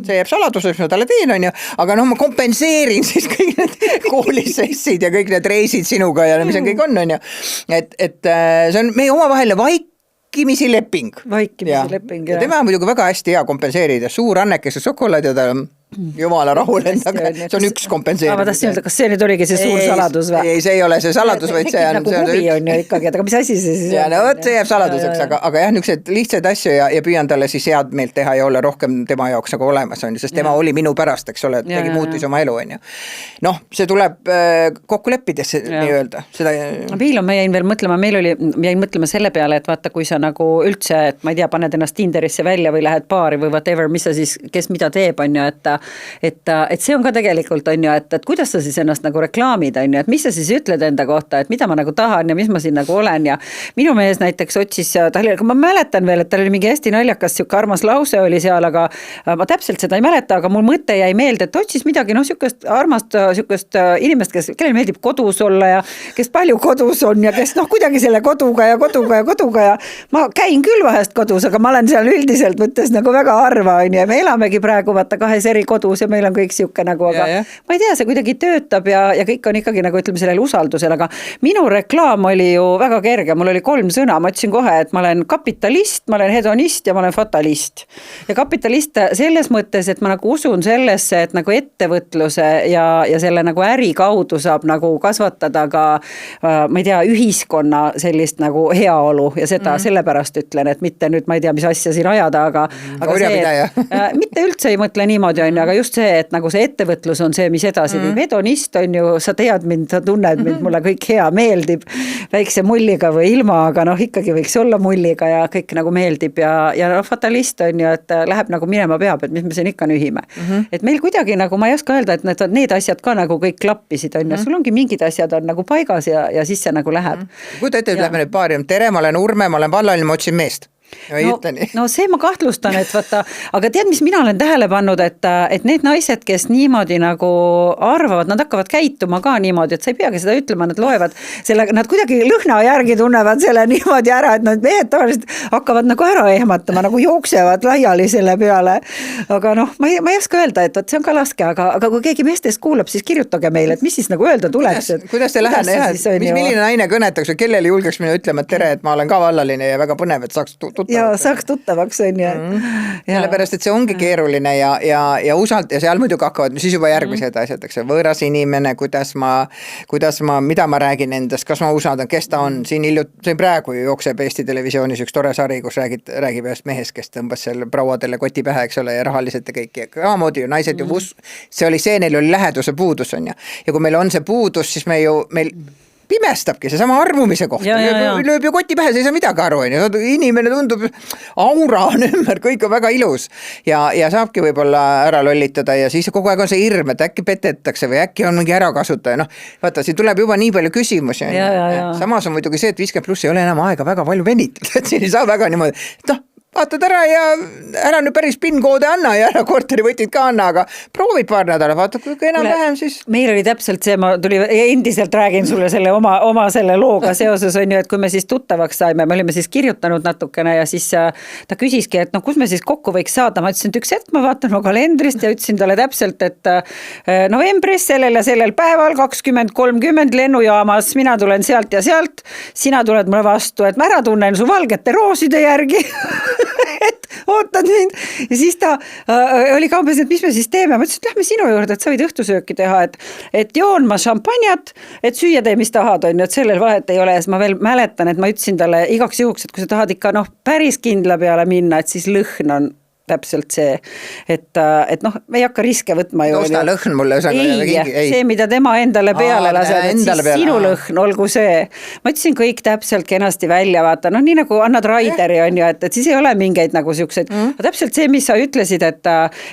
See jääb saladuseks, ma talle teen, on ju, aga ma kompenseerin siis kõik need koolisessid ja kõik need reisid sinuga ja mis on kõik on ju. Et see on meie omavaheline vaikimisi leping. Leping, ja tema on muidugi väga hästi hea kompenseerida, suur annekese šokolaad ja ta jumala rahul endaga, see on üks kompenseerimine. Ma tahtsin öelda, kas see nüüd oligi see suur saladus või? Ei, see ei ole see saladus, vaid see on... Nagu huvi on ju ikkagi, aga mis asi see siis on? See jääb saladuseks, aga jah, niisugused lihtsaid asju ja püüan talle siis head meelt teha ja olla rohkem tema jaoks nagu olemas, on ju, sest tema oli minu pärast, eks ole, tegi muutis oma elu, on ju. See tuleb kokku leppides nii-öelda. Viil on, ma jäin veel mõtlema, jäin mõtlema selle peale, et vaata, kui sa nagu üldse, et ma ei tea, paned ennast Tinderisse välja või lähed baari või whatever, mis sa siis, kes mida teeb, on ju, et see on ka tegelikult, on ju, et kuidas sa siis ennast nagu reklaamid, on ju, et mis sa siis ütled enda kohta, et mida ma nagu tahan ja mis ma siin nagu olen ja minu mees näiteks otsis, ma mäletan veel, et tal oli mingi hästi naljakas siuke armas lause oli seal, aga ma täpselt seda ei mäleta, aga mul mõte jäi meelde, et otsis midagi, siukest armast siukest inimest, kellel meeldib kodus olla ja kes palju kodus on ja kes kuidagi selle koduga ja ma käin küll vahest kodus, aga ma olen seal üldiselt mõttes nagu väga harva, on ju, ja me elamegi praegu vaata 2 eri kodus ja meil on kõik siuke nagu, aga ma ei tea, see kuidagi töötab ja kõik on ikkagi nagu ütleme sellel usaldusel, aga minu reklaam oli ju väga kerge, mul oli 3 sõna, ma ütlesin kohe, et ma olen kapitalist, ma olen hedonist ja ma olen fatalist. Ja kapitalist selles mõttes, et ma nagu usun sellesse, et nagu ettevõtluse ja selle nagu äri kaudu saab nagu kasvatada ka, ma ei tea, ühiskonna sellist nagu heaolu ja seda sellepärast ütlen, et mitte nüüd ma ei tea, mis asja siin ajada, aga see, mitte üldse ei mõtle niimoodi, on ju, aga just see, et nagu see ettevõtlus on see, mis edasi teeb. Hedonist on ju, sa tead mind, sa tunned mind, mulle kõik hea meeldib, väikse mulliga või ilma, aga ikkagi võiks olla mulliga ja kõik nagu meeldib ja fatalist on ju, et läheb nagu minema peab, et mis me siin ikka nühime. Et meil kuidagi nagu, ma ei oska öelda, et need asjad ka nagu kõik klappisid on ja sul ongi mingid asjad on nagu paigas ja siis see nagu läheb. Kuida ette, et lähme nüüd paari, tere, ma olen Urme, ma olen vallaline, ma otsin meest. No see ma kahtlustan, et vaata, aga tead, mis mina olen tähele pannud, et need naised, kes niimoodi nagu arvavad, nad hakkavad käituma ka niimoodi, et sa ei peagi seda ütlema, nad loevad selle, nad kuidagi lõhna järgi tunnevad selle niimoodi ära, et nad mehed tavaliselt hakkavad nagu ära ehmatama, nagu jooksevad laiali selle peale. Aga ma ei oska öelda, et see on ka laske, aga kui keegi meestest kuulab, siis kirjutage meile, et mis siis nagu öelda tuleks. Kuidas te lähene, milline naine kõnetaks või kellele julgeks minu ütlema, et tere, et ma olen ka vallaline ja väga põnev, et saaks saaks tuttavaks, on ju. Sellepärast, et see ongi keeruline ja seal muidugi hakkavad siis juba järgmised asjad, eks võõras inimene, kuidas ma, mida ma räägin endast, kas ma usaldan, kes ta on, siin praegu jookseb Eesti Televisioonis üks tore sari, kus räägib ühest mehest, kes tõmbas seal prouadele koti pähe, eks ole, ja rahaliselt ja kõik, ja samamoodi ju naised ju neil oli läheduse puudus, on ju, ja kui meil on see puudus, siis meil pimestabki seesama armumise kohta, lööb ju koti pähe, sa ei saa midagi aru, inimene tundub, aura on ümber, kõik on väga ilus ja saabki võib-olla ära lollitada ja siis kogu aeg on see hirm, et äkki petetakse või äkki on mingi ärakasutaja, vaata, siin tuleb juba nii palju küsimusi, samas on muidugi see, et 50+ ei ole enam aega väga palju venitada, et siin ei saa väga niimoodi, vaatad ära ja ära nüüd päris PIN-koode anna ja ära korterivõtid ka anna, aga proovid paar nädala, vaata, kui enam-vähem siis. Meil oli täpselt see, ma endiselt räägin sulle selle oma selle looga seoses, on ju, et kui me siis tuttavaks saime, me olime siis kirjutanud natukene ja siis ta küsiski, et kus me siis kokku võiks saada, ma ütlesin, et üks hetk ma vaatan mu kalendrist ja ütlesin talle täpselt, et novembris sellel ja sellel päeval 20:30 lennujaamas, mina tulen sealt ja sealt, sina tuled mulle vastu, et ma ära tunnen su valgete rooside järgi et ootad mind ja siis ta oli ka umbes, et mis me siis teeme, ma ütlesin, et lähme sinu juurde, et sa võid õhtusööki teha, et joon ma šampanjat, et süüa tee, mis tahad, on ju, et sellel vahet ei ole ja siis ma veel mäletan, et ma ütlesin talle igaks juhuks, et kui sa tahad ikka päris kindla peale minna, et siis lõhn on täpselt see, et me ei hakka riske võtma ju. Osta lõhn mulle. Ei, see, mida tema endale peale laseb, et siis sinu lõhn, olgu see. Ma ütlesin kõik täpselt kenasti välja, vaata, nii nagu annad Raideri, on ju, et siis ei ole mingeid nagu siukseid, täpselt see, mis sa ütlesid, et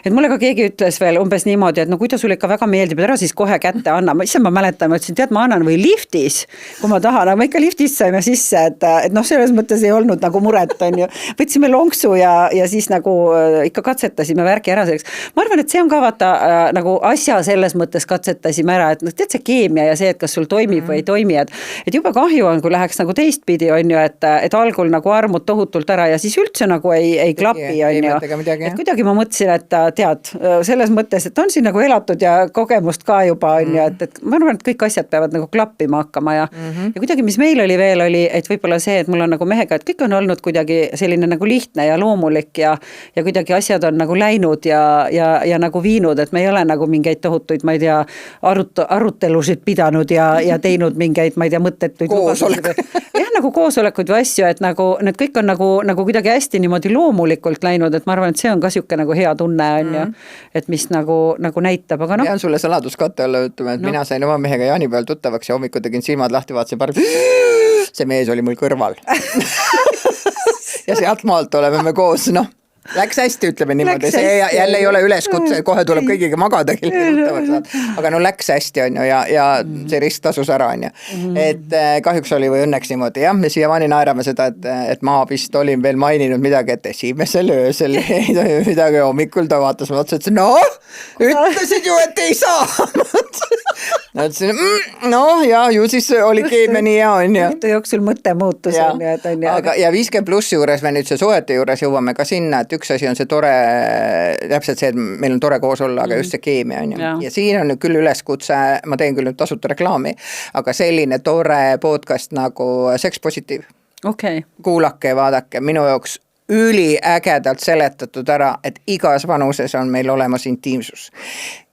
mulle ka keegi ütles veel umbes niimoodi, et kui ta sulle ikka väga meeldib, ära siis kohe kätte anna. Ma mäletan, ma ütlesin, tead, ma annan või liftis, kui ma tahan, aga ma ikka liftist saime sisse, et selles mõttes ei olnud nagu muret, on ju. Võtsime lonksu ja siis nagu ikka katsetasime värki ära selleks. Ma arvan, et see on ka vaata nagu asja selles mõttes katsetasime ära, et tead see keemia ja see, et kas sul toimib või ei toimi, et jube kahju on, kui läheks nagu teistpidi, on ju, et algul nagu armud tohutult ära ja siis üldse nagu ei klapi, on ju. Et kuidagi ma mõtlesin, et tead, selles mõttes, et on siin nagu elatud ja kogemust ka juba, on ju, et ma arvan, et kõik asjad peavad nagu klappima hakkama ja kuidagi, mis meil oli veel, oli, et võib-olla see, et mul on nagu mehega, et kõik on olnud kuidagi selline nagu lihtne ja loomulik ja kuidagi asjad on nagu läinud ja nagu viinud, et me ei ole nagu mingeid tohutuid, ma ei tea, arutelusid pidanud ja teinud mingeid, ma ei tea, mõttetuid jah, nagu koosolekuid või asju, et nagu need kõik on nagu kuidagi hästi niimoodi loomulikult läinud, et ma arvan, et see on ka siuke nagu hea tunne, on ju, et mis nagu näitab, aga Pean sulle saladuskatte olla, ütleme, et mina sain oma mehega jaanipäeval tuttavaks ja hommikul tegin silmad lahti, vaatasin see mees oli mul kõrval ja sealt maalt oleme me koos, läks hästi, ütleme niimoodi, see jälle ei ole üleskutse, kohe tuleb kõigiga magada, aga läks hästi, on ju, ja see risk tasus ära, on ju. Et kahjuks oli või õnneks niimoodi, jah, me siiamaani naerame seda, et ma vist olin veel maininud midagi, et esimesel öösel ei tohi midagi, hommikul ta vaatas, ma otsin, et ütlesid ju, et ei saa. Ma ütlesin, ja ju siis oli keemia nii hea, on ju. Õhtu jooksul mõte muutus, on ju, et on ju. Ja 50+ juures me nüüd see suhete juures jõuame ka sinna, et üks asi on see tore, täpselt see, et meil on tore koos olla, aga just see keemia on ju. Ja siin on nüüd küll üleskutse, ma teen küll nüüd tasuta reklaami, aga selline tore podcast nagu Sex Positive. Kuulake ja vaadake, minu jaoks üliägedalt seletatud ära, et igas vanuses on meil olemas intiimsus.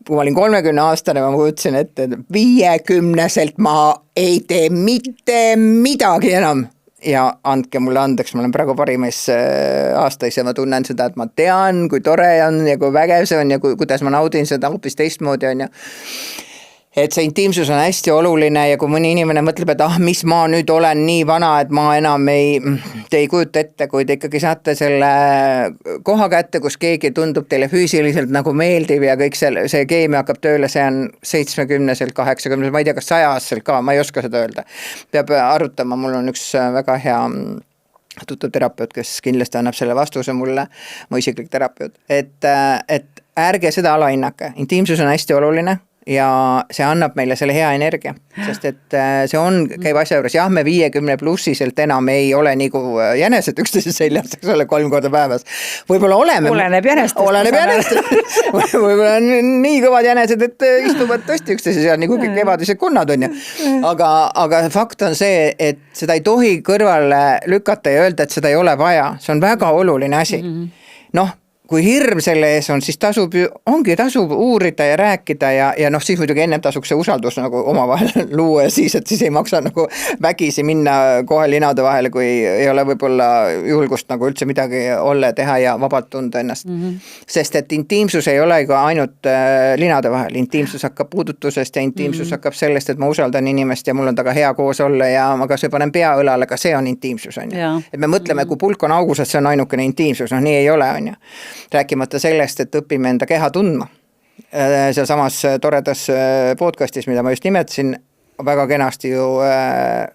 Kui ma olin 30-aastane, ma mõtlesin, et 50-selt ma ei tee mitte midagi enam. Ja andke mulle andeks, ma olen praegu parimees aastais ja ma tunnen seda, et ma tean, kui tore on ja kui vägev see on ja kuidas ma naudin seda hoopis teistmoodi on ja et see intiimsus on hästi oluline ja kui mõni inimene mõtleb, et mis ma nüüd olen nii vana, et ma enam te ei kujuta ette, kui te ikkagi saate selle koha kätte, kus keegi tundub teile füüsiliselt nagu meeldiv ja kõik see keemia hakkab tööle, see on 70-selt, 80-selt, ma ei tea, kas 100-selt ka, ma ei oska seda öelda. Peab arutama, mul on üks väga hea tuttav terapeut, kes kindlasti annab selle vastuse mulle, mu isiklik terapeut, et ärge seda alahinnake, intiimsus on hästi oluline, ja see annab meile selle hea energia, sest et see on, käib asja juures, jah, me 50+ enam ei ole nagu jänesed üksteise seljas, eks ole, 3 korda päevas. Võib-olla oleme. Oleneb jänestest. Võib-olla on nii kõvad jänesed, et istuvad tõesti üksteise seal nagu kevadised konnad on ju. Aga fakt on see, et seda ei tohi kõrvale lükata ja öelda, et seda ei ole vaja. See on väga oluline asi. Noh, kui hirm selle ees on, siis tasub uurida ja rääkida ja noh, siis muidugi ennem tasuks see usaldus nagu omavahel luua ja siis, et siis ei maksa nagu vägisi minna kohe linade vahele, kui ei ole võib-olla julgust nagu üldse midagi olla ja teha ja vabalt tunda ennast. Sest et intiimsus ei ole ka ainult linade vahel, intiimsus hakkab puudutusest ja intiimsus hakkab sellest, et ma usaldan inimest ja mul on taga hea koos olla ja ma kas või panen pea õlale, ka see on intiimsus, on ju. Et me mõtleme, kui pulk on augus, et see on ainukene intiimsus, noh nii ei ole, on ju. Rääkimata sellest, et õpime enda keha tundma. Seal samas toredas podcastis, mida ma just nimetasin, väga kenasti ju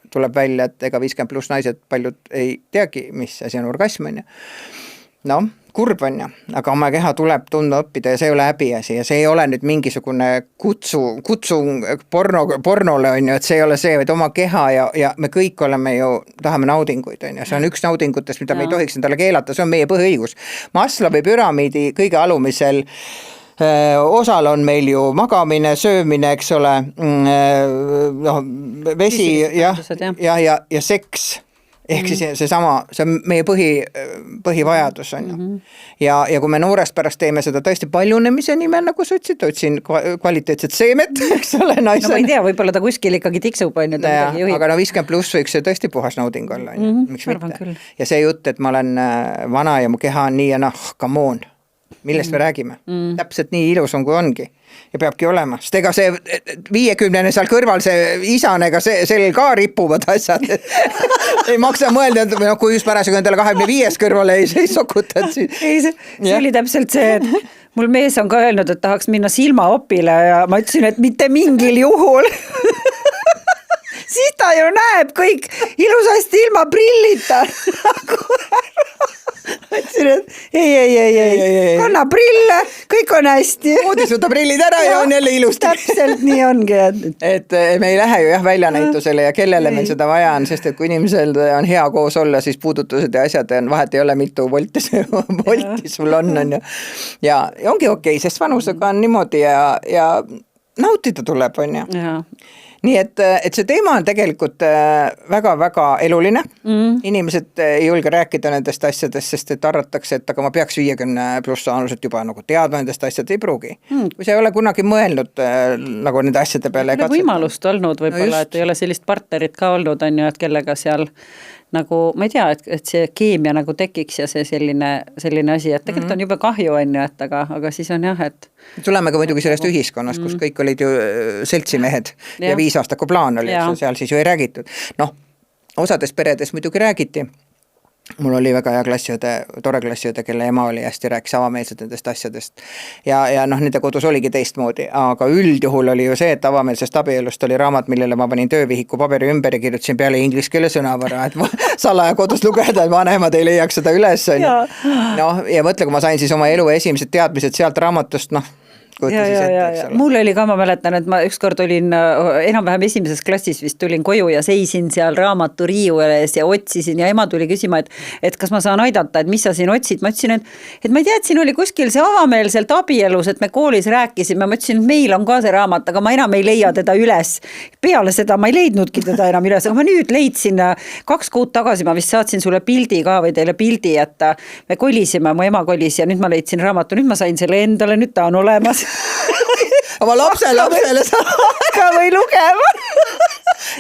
tuleb välja, et ega 50+ naised paljud ei teagi, mis asi on orgasm, on ju. Noh, kurb on ju, aga oma keha tuleb tundma õppida ja see ei ole häbiasi ja see ei ole nüüd mingisugune kutsung pornole on ju, et see ei ole see, vaid oma keha ja me kõik oleme ju, tahame naudinguid on ju, see on üks naudingutest, mida me ei tohiks endale keelata, see on meie põhiõigus. Maslowi püramiidi kõige alumisel osal on meil ju magamine, söömine, eks ole, vesi ja seks. Ehk siis see on meie põhivajadus on ju. Ja kui me noorest pärast teeme seda tõesti paljunemise nimel, nagu sa ütlesid, otsin kvaliteetset seemet, eks ole, naisena. No ma ei tea, võib-olla ta kuskil ikkagi tiksub on ju. Aga 50+ võiks see tõesti puhas nauding olla. Miks mitte? Ja see jutt, et ma olen vana ja mu keha on nii ja come on. Millest me räägime? Täpselt nii ilus on, kui ongi. Ja peabki olema, sest ega see 50 seal kõrval, see isanega, sellel ka ripuvad asjad. Ei maksa mõelda, kui just parasjagu endale 25 kõrvale ei sokutad. See oli täpselt see, et mul mees on ka öelnud, et tahaks minna silmaopile ja ma ütlesin, et mitte mingil juhul. Siis ta ju näeb kõik ilusasti ilma prillita. Ütlesin, et ei, kanna prille, kõik on hästi. Moodis võtta prillid ära ja on jälle ilusti. Täpselt nii ongi. Et me ei lähe ju väljanäitusele ja kellele meil seda vaja on, sest et kui inimesel on hea koos olla, siis puudutused ja asjad on, vahet ei ole mitu volti sul on ju. Ja ongi okei, sest vanusega on niimoodi ja nautida tuleb, on ju. Nii et see teema on tegelikult väga-väga eluline. Inimesed ei julge rääkida nendest asjadest, sest et arvatakse, et aga ma peaks 50+ anuselt juba nagu teadma nendest asjad, ei pruugi. Kui sa ei ole kunagi mõelnud nagu nende asjade peale. Ei ole võimalust olnud võib-olla, et ei ole sellist partnerit ka olnud, on ju, et kellega seal nagu, ma ei tea, et see keemia nagu tekiks ja see selline asi, et tegelikult on juba kahju, on ju, et aga siis on jah, et tuleme ka muidugi sellest ühiskonnast, kus kõik olid ju seltsimehed ja 5-aastaku plaan oli, seal siis ju ei räägitud. Noh, osades peredes muidugi räägiti. Mul oli väga hea klassiõde, tore klassiõde, kelle ema oli hästi rääkis avameelselt nendest asjadest. Ja noh, nende kodus oligi teistmoodi, aga üldjuhul oli ju see, et avameelsest abielust oli raamat, millele ma panin töövihiku paberi ümber ja kirjutasin peale inglise keele sõnavara, et salaja kodus lugeda, et vanemad ei leiaks seda üles. Noh, ja mõtle, kui ma sain siis oma elu esimesed teadmised sealt raamatust, noh, mul oli ka, ma mäletan, et ma ükskord olin enam-vähem esimeses klassis vist tulin koju ja seisin seal raamatu riiu ees ja otsisin ja ema tuli küsima, et kas ma saan aidata, et mis sa siin otsid. Ma ütlesin, et ma ei tea, et siin oli kuskil see avameelselt abielus, et me koolis rääkisime. Ma ütlesin, et meil on ka see raamat, aga ma enam ei leia teda üles. Peale seda ma ei leidnudki teda enam üles, aga ma nüüd leidsin 2 kuud tagasi, ma vist saatsin sulle pildi ka või teile pildi, et me kolisime, mu ema kolis ja nüüd ma leidsin raamatu, nüüd ma sain selle endale, nüüd ta on olemas. Oma lapsele ka või lugema.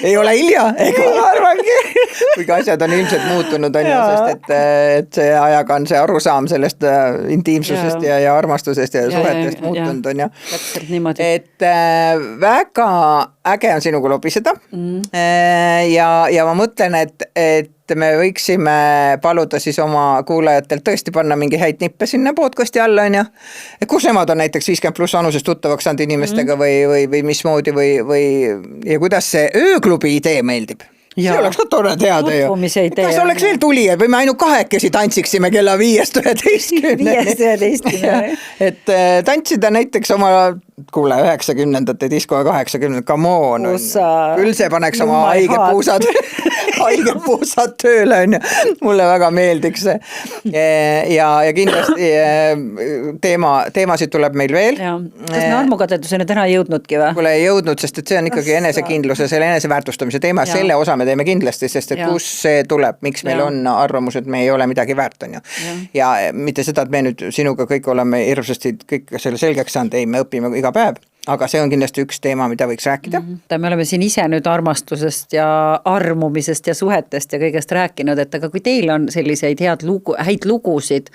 Ei ole hilja. Ma arvangi. Kuigi asjad on ilmselt muutunud, on ju, sest et see ajaga on see arusaam sellest intiimsusest ja armastusest ja suhetest muutunud, on ju. Täpselt niimoodi. Et väga äge on sinuga lobiseda ja ma mõtlen, et me võiksime paluda siis oma kuulajatelt tõesti panna mingi häid nippe sinna podcasti alla, on ju. Kus nemad on näiteks 50+ anusest tuttavaks saanud inimestega või mismoodi või ja kuidas see ööklubi idee meeldib? see oleks ka tore teada ju. Kas oleks veel tulijad või me ainult kahekesi tantsiksime kella 5-11. Et tantsida näiteks oma, kuule, 90-ndate disko ja 80-ndate, come on. Küll see paneks oma haiged puusad tööle, on ju. Mulle väga meeldiks see. Ja kindlasti teemasid tuleb meil veel. Kas me armukadeduseni täna jõudnudki või? Kuule ei jõudnud, sest et see on ikkagi enesekindluse, selle eneseväärtustamise teema, selle osa me teeme kindlasti, sest et kus see tuleb, miks meil on arvamus, et me ei ole midagi väärt, on ju. Ja mitte seda, et me nüüd sinuga kõik oleme hirmsasti kõik selle selgeks saanud, ei, me õpime iga päev. Aga see on kindlasti üks teema, mida võiks rääkida. Me oleme siin ise nüüd armastusest ja armumisest ja suhetest ja kõigest rääkinud, et aga kui teil on selliseid häid lugusid,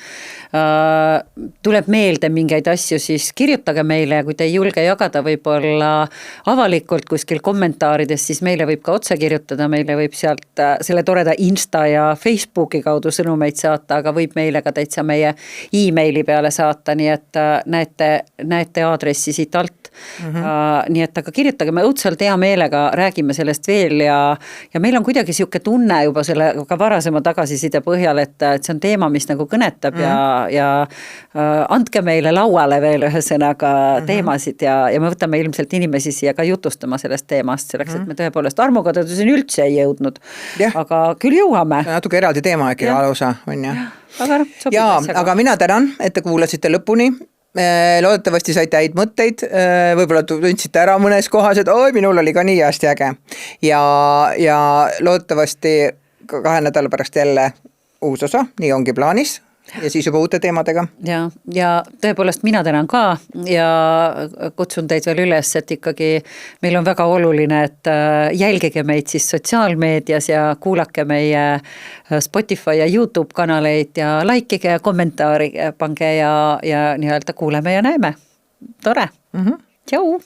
tuleb meelde mingeid asju, siis kirjutage meile ja kui te ei julge jagada võib-olla avalikult kuskil kommentaarides, siis meile võib ka otse kirjutada, meile võib sealt selle toreda Insta ja Facebooki kaudu sõnumeid saata, aga võib meile ka täitsa meie e-maili peale saata, nii et näete aadressi siit alt. Nii et aga kirjutage, me õudselt hea meelega räägime sellest veel ja meil on kuidagi siuke tunne juba selle ka varasema tagasiside põhjal, et see on teema, mis nagu kõnetab ja andke meile lauale veel ühesõnaga teemasid ja me võtame ilmselt inimesi siia ka jutustama sellest teemast, selleks, et me tõepoolest armukadeduseni üldse ei jõudnud, aga küll jõuame. Natuke eraldi teema äkki lausa on ju. Aga mina tänan, et te kuulasite lõpuni. Loodetavasti saite häid mõtteid, võib-olla tundsite ära mõnes kohas, et oi, minul oli ka nii hästi äge ja loodetavasti 2 nädala pärast jälle uus osa, nii ongi plaanis ja siis juba uute teemadega. Ja tõepoolest mina tänan ka ja kutsun teid veel üles, et ikkagi meil on väga oluline, et jälgige meid siis sotsiaalmeedias ja kuulake meie Spotify ja YouTube kanaleid ja likeige ja kommentaari pange ja nii-öelda kuuleme ja näeme. Tore. Tšau!